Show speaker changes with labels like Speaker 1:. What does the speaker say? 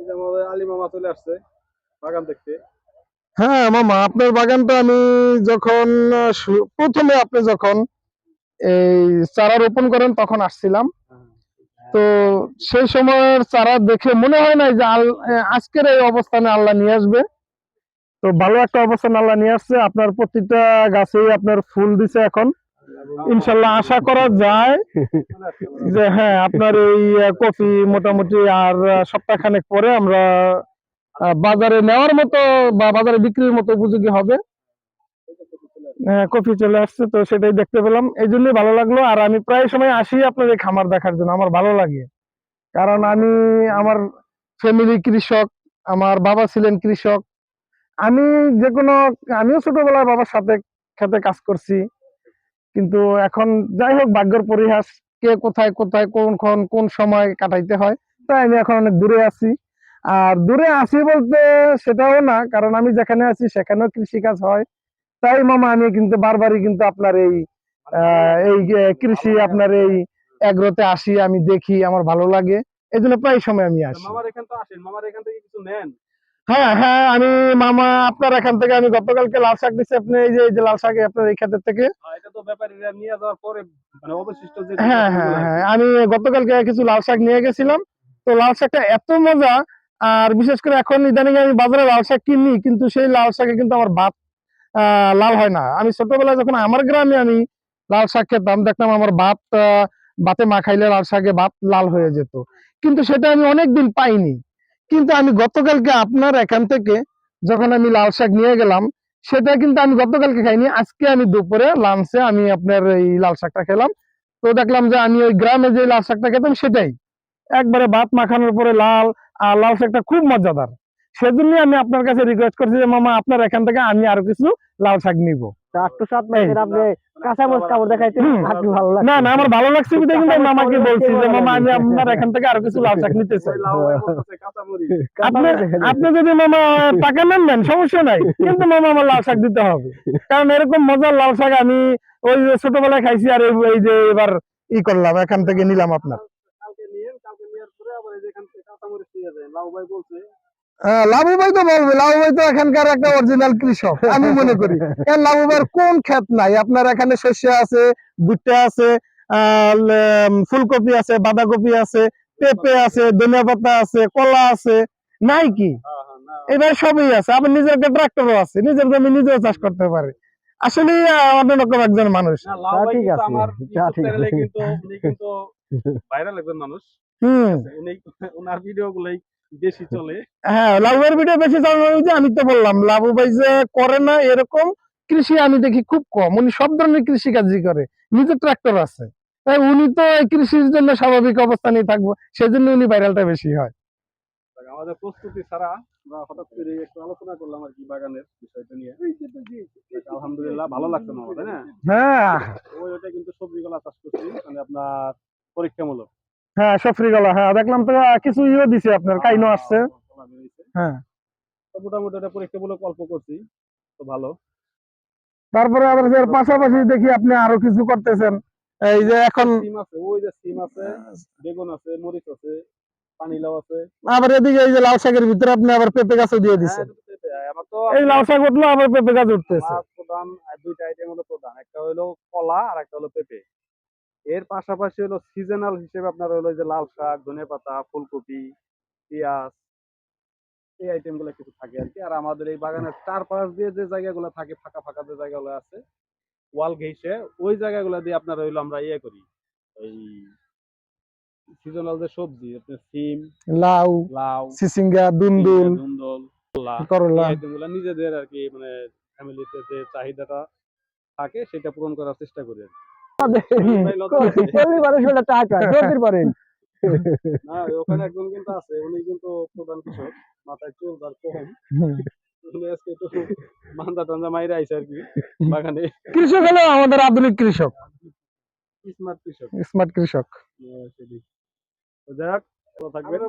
Speaker 1: যে আমাদের আলী মামা চলে আসছে বাগান দেখতে।
Speaker 2: হ্যাঁ মামা, আপনার বাগানটা আমি যখন প্রথমে আপনি যখন এই চারা রোপণ করেন তখন আসছিলাম। তো সেই সময়ের চারা দেখে মনে হয় না যে আজকের এই অবস্থানে আল্লাহ নিয়ে আসবে। তো ভালো একটা অবস্থান আল্লাহ নিয়ে আসছে, আপনার প্রতিটা গাছেই আপনার ফুল দিছে এখন। ইনশাল্লাহ আশা করা যায় যে হ্যাঁ আপনার এই কফি মোটামুটি আর সপ্তাহখানেক পরে আমরা বাজারে নেওয়ার মতো বা বাজারে বিক্রির মতো উপযোগী হবে। কফি চলে আসছে, তো সেটাই দেখতে পেলাম, এই জন্যই ভালো লাগলো। আর আমি প্রায় সময় আসি আপনার এই খামার দেখার জন্য, আমার ভালো লাগে। কারণ আমার ফ্যামিলি কৃষক, আমার বাবা ছিলেন কৃষক। আমি যে কোনো আমিও ছোটবেলায় বাবার সাথে খেতে কাজ করছি, কিন্তু এখন যাই হোক ভাগ্যের পরিহাস, কে কোথায় কোথায় কোন সময় কাটাইতে হয়, তাই আমি এখন অনেক দূরে আছি। আর দূরে আছি বলতে সেটাও না, কারণ আমি যেখানে আছি সেখানেও কৃষিকাজ হয়। তাই মামা আমি কিন্তু বারবারই কিন্তু আপনার এই কৃষি আপনার এই এগ্রোতে আসি, আমি দেখি, আমার ভালো লাগে, এই জন্য প্রায় সময় আমি আসি।
Speaker 1: মামার এখান তো আসেন, মামার এখান থেকে কিছু নেন?
Speaker 2: হ্যাঁ হ্যাঁ, আমি মামা আপনার এখান থেকে আমি গতকালকে লাল শাক দিচ্ছি, আপনি এই যে লাল শাক আপনার এই ক্ষেতের থেকে।
Speaker 1: এটা তো ব্যাপারীরা নিয়ে যাওয়ার পরে মানে অবশিষ্ট যে
Speaker 2: হ্যাঁ হ্যাঁ হ্যাঁ, আমি গতকালকে কিছু লাল শাক নিয়ে গেছিলাম। তো লাল শাকটা এত মজা। আর বিশেষ করে এখন ইদানিং আমি বাজারে লাল শাক কিনি, কিন্তু সেই লাল শাকে কিন্তু আমার ভাত লাল হয় না। আমি ছোটবেলায় যখন আমার গ্রামে আমি লাল শাক খেতাম, দেখতাম আমার ভাতে মাখাইলে লাল শাকে ভাত লাল হয়ে যেত, কিন্তু সেটা আমি অনেকদিন পাইনি। কিন্তু আমি গতকালকে আপনার এখান থেকে যখন আমি লাল শাক নিয়ে গেলাম, সেটা কিন্তু আমি গতকালকে খাইনি, আজকে আমি দুপুরে লাঞ্চে আমি আপনার এই লাল শাকটা খেলাম। তো দেখলাম যে আমি ওই গ্রামে যে লাল শাকটা খেতাম সেটাই একবারে ভাত মাখানোর পরে লাল, আর লাল শাকটা খুব মজাদার। সেজন্য আমি আপনার কাছে রিকোয়েস্ট করছি যে মামা আপনার এখান থেকে আমি আরো কিছু লাল শাক নিব। না না, আমার ভালো লাগছে বিধায় কিন্তু মামাকে বলছি যে মামা আমি আপনার এখান থেকে আরো কিছু লাল শাক নিতে চাই। আপনি আপনি যদি মামা টাকা নেন সমস্যা নাই, কিন্তু মামা আমার লাল শাক দিতে হবে। কারণ এরকম মজার লাল শাক আমি ওই যে ছোটবেলায় খাইছি, আর এই যে এবার করলাম এখান থেকে নিলাম আপনার।
Speaker 1: কালকে নিয়েন, কালকে নেওয়ার পরে আবার এই যে এখান থেকে কাঁচামরিচ নিয়ে যাবেন। লাউ ভাই বলছে
Speaker 2: লাবু ভাই তো বলবে, লাবু ভাই তো এখানকার একটা অরিজিনাল কৃষক আমি মনে করি। লাবু ভাইয়ের কোন ক্ষেত নাই? আপনার এখানে শস্য আছে, ভুট্টা আছে, ফুলকপি আছে, বাঁধাকপি আছে, পেঁপে আছে, ধনিয়া পাতা আছে, কলা আছে, নাই কি? এবার সবই আছে। আবার নিজের একটা ট্রাক্টরও আছে, নিজের জমি নিজেও চাষ করতে পারে। আসলে অন্যরকম একজন মানুষ।
Speaker 1: ঠিক আছে, আমার চ্যানেলে কিন্তু উনি কিন্তু ভাইরাল একজন মানুষ। উনি ওনার ভিডিও গুলাই বেশি চলে।
Speaker 2: হ্যাঁ, লাভুর ভিডিও বেশি চলে। আমি তো বললাম লাভু ভাই যে করে না এরকম কৃষি আমি দেখি খুব কম। উনি সব ধরনের কৃষি কাজই করে, নিজের ট্রাক্টর আছে, তাই উনি তো এই কৃষির জন্য স্বাভাবিক অবস্থানেই থাকবো, সেজন্য উনি ভাইরালটা বেশি হয়।
Speaker 1: আমাদের প্রস্তুতি ছাড়া আমরা হঠাৎ করে একটু আলোচনা করলাম আর কি বাগানের বিষয়টা নিয়ে। আলহামদুলিল্লাহ ভালো লাগছে না, তাই না?
Speaker 2: হ্যাঁ,
Speaker 1: ওইটা কিন্তু সবজি গলা চাষ করছি, মানে আপনার পরীক্ষামূলক।
Speaker 2: হ্যাঁ সফরি গলা, হ্যাঁ দেখলাম তো কিছু দিছে আপনার কাইনো আসছে। হ্যাঁ,
Speaker 1: তো মোটামুটি এটা পরীক্ষামূলক অল্প করছি, তো ভালো।
Speaker 2: তারপরে আবার এর পাশাপাশি দেখি আপনি আরো কিছু করতেছেন। এই যে এখন
Speaker 1: সিম আছে, ওই যে সিম আছে, বেগুন আছে, মরিচ আছে, পানিলাউ আছে।
Speaker 2: আবার এদিকে এই যে লাল শাকের ভিতরে আপনি আবার পেঁপে গাছও দিয়ে দিচ্ছেন। এই লাল শাক উঠলো আবার পেঁপে গাছ উঠতেছে।
Speaker 1: প্রধান দুইটা আইটেম হলো প্রধান, একটা হলো কলা আর একটা হলো পেঁপে। এর পাশাপাশি হলো সিজনাল হিসেবে আপনার হলো যে লাল শাক, ধনিয়া পাতা, ফুলকপি, পেঁয়াজ, এই আইটেম গুলো কিছু থাকে আর কি। আর আমাদের এই বাগানের চারপাশ দিয়ে যে জায়গাগুলো থাকে, ফাঁকা ফাঁকা যে জায়গাগুলো আছে ওয়াল ঘেঁষে, ওই জায়গাগুলো দিয়ে আপনার হইলো আমরা করি ওই সিজনাল যে সবজি, আপনার সিম,
Speaker 2: লাউ,
Speaker 1: লাউ,
Speaker 2: সিসিঙ্গা, দুন্দুল,
Speaker 1: ধুন্দল,
Speaker 2: করলা,
Speaker 1: এই আইটেম গুলা নিজেদের আর কি, মানে ফ্যামিলিতে যে চাহিদাটা থাকে সেটা পূরণ করার চেষ্টা করি আর না। ওখানে একজন কিন্তু আছে, উনি কিন্তু প্রধান কৃষক, মাথায় চুল তার কম, আজকে একটু মান্দা টান্দা মাইরে আইসে আর কি বাগানে।
Speaker 2: কৃষক হলো আমাদের আধুনিক কৃষক,
Speaker 1: স্মার্ট কৃষক,
Speaker 2: স্মার্ট কৃষক।
Speaker 1: যাক, ভালো থাকবেন।